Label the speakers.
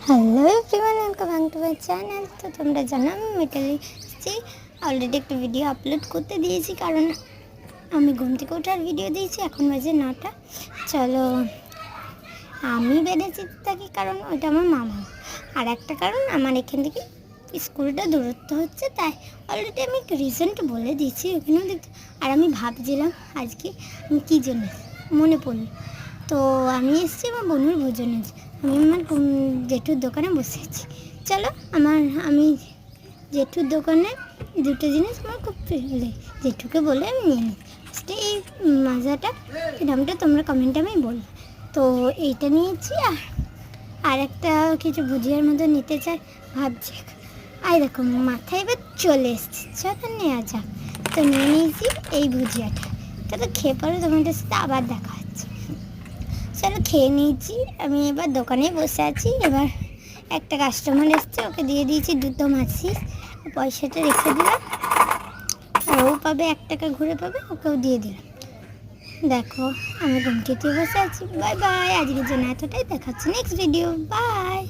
Speaker 1: Hello everyone, welcome back to my channel. তো তোমরা জানো আমি মেটালি এসেছি, অলরেডি একটা ভিডিও আপলোড করতে দিয়েছি, কারণ আমি ঘুম থেকে ওঠার ভিডিও দিয়েছি। এখন বাজে 9টা। চলো, আমি বেড়েছি থাকি কারণ ওইটা আমার মামা, আর একটা কারণ আমার এখান থেকে স্কুলটা দূরত্ব হচ্ছে, তাই অলরেডি আমি রিজেন্ট বলে দিয়েছি ওখানেও দেখতে। আর আমি ভাবছিলাম আজকে আমি কী জন্য মনে পড়ল, তো আমি এসেছি আমার বোনের ভোজনে। আমি আমার জেঠুর দোকানে বসে আছি। চলো, আমি জেঠুর দোকানে দুটো জিনিস আমার খুব প্রিয়, জেঠুকে বলে আমি নিয়ে নিই। ফার্স্টে এই মাজাটা, দামটা তোমরা কমেন্টে আমি বলবো। তো এইটা নিয়েছি, আর একটা কিছু ভুজিয়ার মতো নিতে চাই ভাবছি। আর দেখো মাথায় এবার চলে এসছে, চলো নেওয়া যাক। তো নিয়ে নিয়েছি এই ভুজিয়াটা। তো খেয়ে পরে তোমাদের সাথে আবার দেখা হচ্ছে। চলো খেয়ে নিয়েছি, আমি এবার দোকানে বসে আছি। এবার একটা কাস্টমার এসছে, ওকে দিয়ে দিয়েছি দুটো মাছি, পয়সাটা রেখে দিলাম, আর ও পাবে 1 টাকা ঘুরে পাবে, ওকেও দিয়ে দিলাম। দেখো আমি ঘুমটিতে বসে আছি। বাই বাই, আজকের জন্য এতটাই, দেখাচ্ছি নেক্সট ভিডিও। বাই।